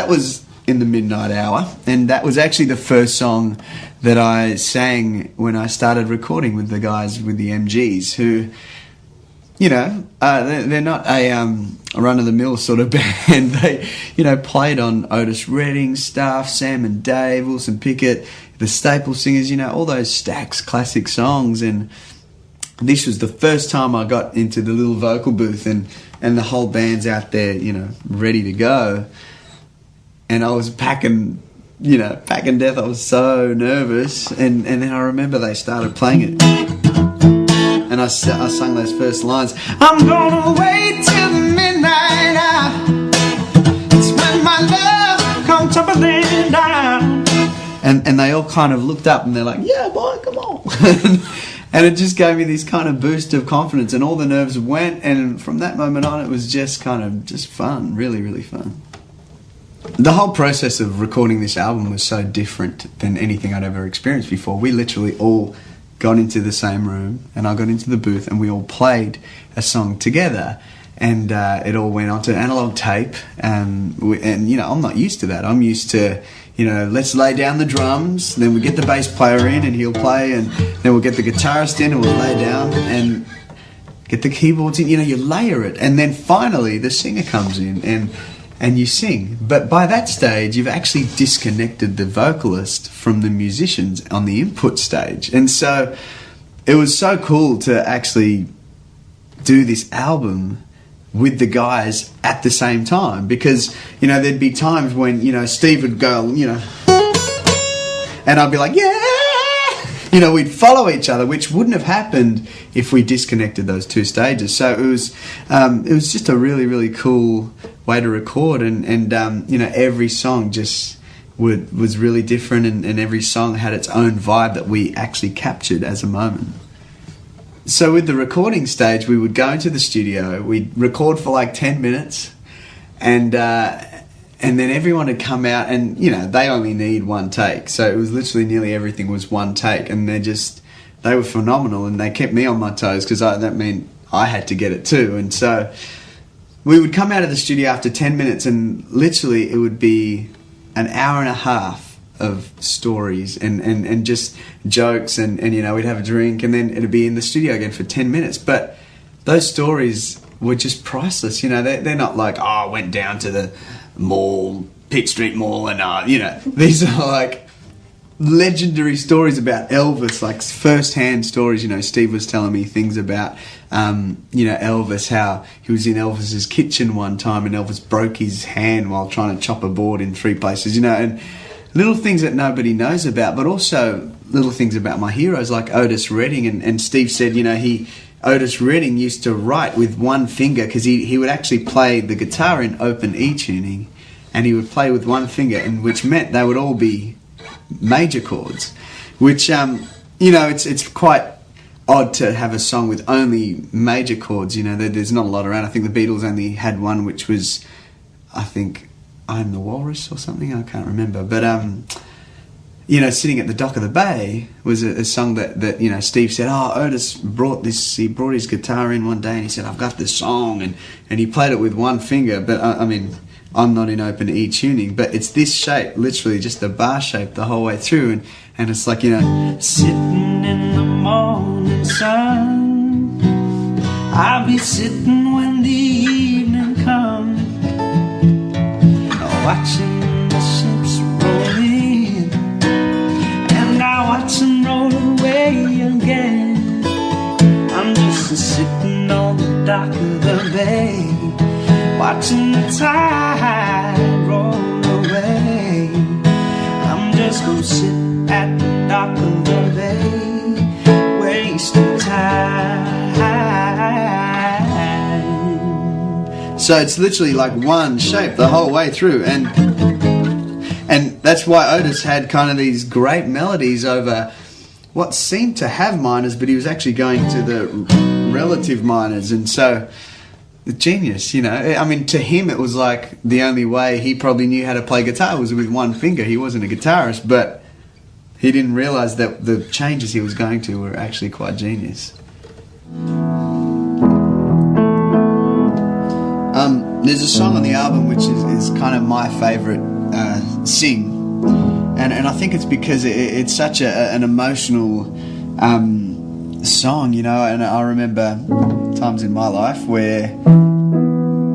that was in the midnight hour, and that was actually the first song that I sang when I started recording with the guys with the MGs, who, you know, they're not a run-of-the-mill sort of band. They, you know, played on Otis Redding stuff, Sam and Dave, Wilson Pickett, the Staple Singers, you know, all those Stax classic songs. And this was the first time I got into the little vocal booth, and the whole band's out there, you know, ready to go. And I was packing death. I was so nervous. And then I remember they started playing it. And I sung those first lines. I'm gonna wait till the midnight hour. It's when my love comes tumbling down. And they all kind of looked up and they're like, yeah, boy, come on. And it just gave me this kind of boost of confidence, and all the nerves went. And from that moment on, it was just kind of just fun, really, really fun. The whole process of recording this album was so different than anything I'd ever experienced before. We literally all got into the same room, and I got into the booth, and we all played a song together, and it all went onto analog tape. And you know, I'm not used to that. I'm used to, you know, let's lay down the drums, then we get the bass player in and he'll play, and then we'll get the guitarist in and we'll lay down and get the keyboards in. You know, you layer it, and then finally the singer comes in and you sing. But by that stage, you've actually disconnected the vocalist from the musicians on the input stage. And so it was so cool to actually do this album with the guys at the same time, because, you know, there'd be times when, you know, Steve would go, you know, and I'd be like, yeah, you know, we'd follow each other, which wouldn't have happened if we disconnected those two stages. So it was just a really, really cool way to record, and you know, every song just was really different, and every song had its own vibe that we actually captured as a moment. So with the recording stage, we would go into the studio, we'd record for like 10 minutes, and then everyone would come out, and, you know, they only need one take. So it was literally nearly everything was one take, and they were phenomenal, and they kept me on my toes, because that meant I had to get it too. And so we would come out of the studio after 10 minutes, and literally it would be an hour and a half of stories and just jokes, and you know, we'd have a drink, and then it'd be in the studio again for 10 minutes. But those stories were just priceless. You know, they're not like, oh, I went down to the mall, Pitt Street Mall, and you know, these are like legendary stories about Elvis, like first-hand stories. You know, Steve was telling me things about you know, Elvis, how he was in Elvis's kitchen one time and Elvis broke his hand while trying to chop a board in 3 places, you know, and little things that nobody knows about, but also little things about my heroes like Otis Redding. And Steve said, you know, Otis Redding used to write with one finger, because he would actually play the guitar in open E tuning, and he would play with one finger, and which meant they would all be major chords, which you know, it's quite odd to have a song with only major chords. You know, there's not a lot around. I think the Beatles only had one, which was, I think, I'm the Walrus or something, I can't remember. But you know, Sitting at the Dock of the Bay was a song that you know, Steve said, oh, Otis brought his guitar in one day, and he said, I've got this song, and he played it with one finger. But I mean, I'm not in open E tuning, but it's this shape, literally just the bar shape the whole way through, and it's like, you know, sitting in the morning sun, I'll be sitting when the evening comes, watching the ships roll in, and I watch them roll away again. I'm just sitting on the dock of the bay, watching the tide roll away. I'm just gonna sit at the dock of the bay, wasting time. So it's literally like one shape the whole way through, and that's why Otis had kind of these great melodies over what seemed to have minors, but he was actually going to the relative minors. And so genius, you know. I mean, to him it was like the only way he probably knew how to play guitar was with one finger. He wasn't a guitarist, but he didn't realise that the changes he was going to were actually quite genius. There's a song on the album which is kind of my favourite sing. And I think it's because it's such an emotional song, you know. And I remember times in my life where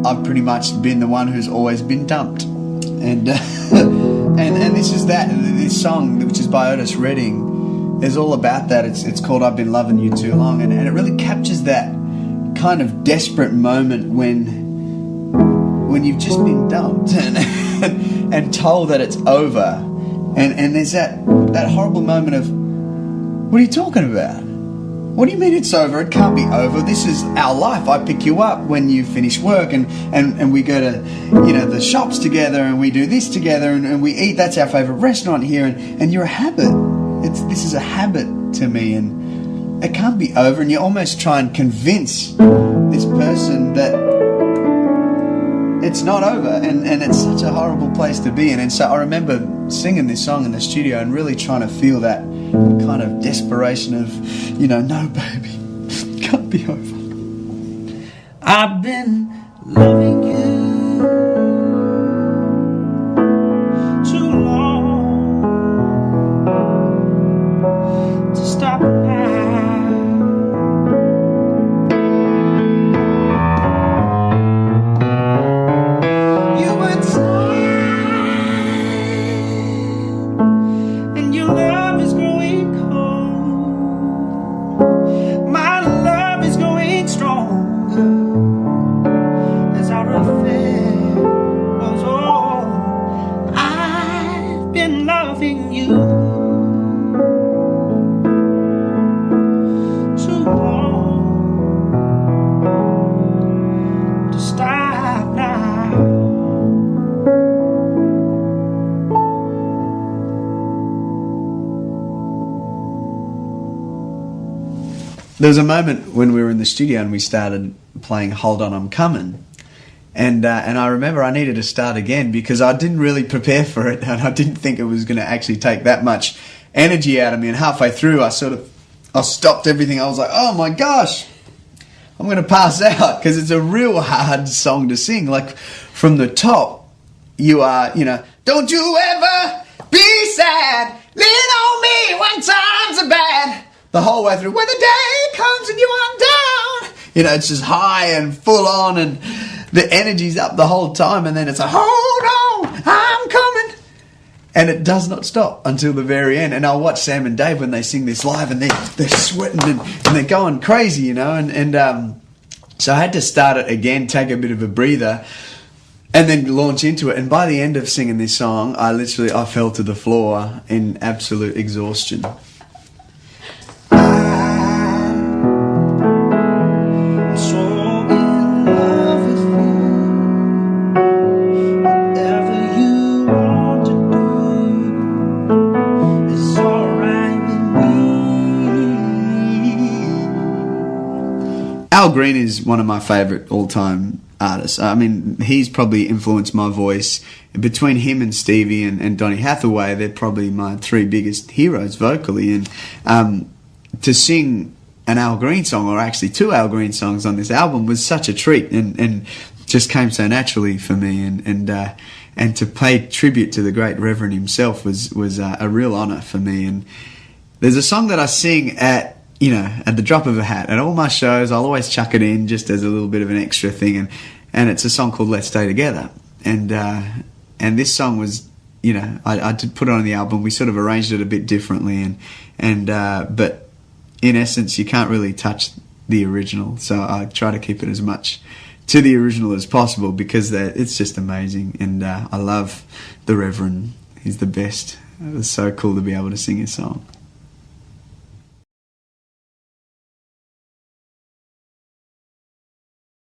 I've pretty much been the one who's always been dumped, and and this song, which is by Otis Redding, is all about that. It's called "I've Been Loving You Too Long," and it really captures that kind of desperate moment when you've just been dumped and told that it's over, and there's that horrible moment of, what are you talking about? What do you mean it's over? It can't be over. This is our life. I pick you up when you finish work, and we go to, you know, the shops together, and we do this together, and we eat. That's our favourite restaurant here, and you're a habit. This is a habit to me, and it can't be over. And you almost try and convince this person that it's not over, and it's such a horrible place to be in. And so I remember singing this song in the studio and really trying to feel that kind of desperation of, you know, no baby, it can't be over. I've been loving you too long to stop now. There was a moment when we were in the studio and we started playing "Hold On, I'm Coming," and I remember I needed to start again because I didn't really prepare for it, and I didn't think it was going to actually take that much energy out of me. And halfway through, I stopped everything. I was like, "Oh my gosh, I'm going to pass out," because it's a real hard song to sing. Like, from the top, you are, you know, don't you ever be sad, lean on me when times are bad. The whole way through, when the day comes and you are down, you know, it's just high and full on, and the energy's up the whole time, and then it's a hold on, I'm coming, and it does not stop until the very end. And I'll watch Sam and Dave when they sing this live, and they're sweating and they're going crazy, you know, and so I had to start it again, take a bit of a breather, and then launch into it. And by the end of singing this song, I fell to the floor in absolute exhaustion. Al Green is one of my favourite all-time artists. I mean, he's probably influenced my voice. Between him and Stevie and Donny Hathaway, they're probably my three biggest heroes vocally. And to sing an Al Green song, or actually two Al Green songs on this album, was such a treat, and just came so naturally for me. And to pay tribute to the great Reverend himself was a real honour for me. And there's a song that I sing at the drop of a hat. At all my shows, I'll always chuck it in just as a little bit of an extra thing, and it's a song called "Let's Stay Together." And this song was, I did put it on the album. We sort of arranged it a bit differently, but in essence, you can't really touch the original. So I try to keep it as much to the original as possible, because it's just amazing, and I love the Reverend. He's the best. It was so cool to be able to sing his song.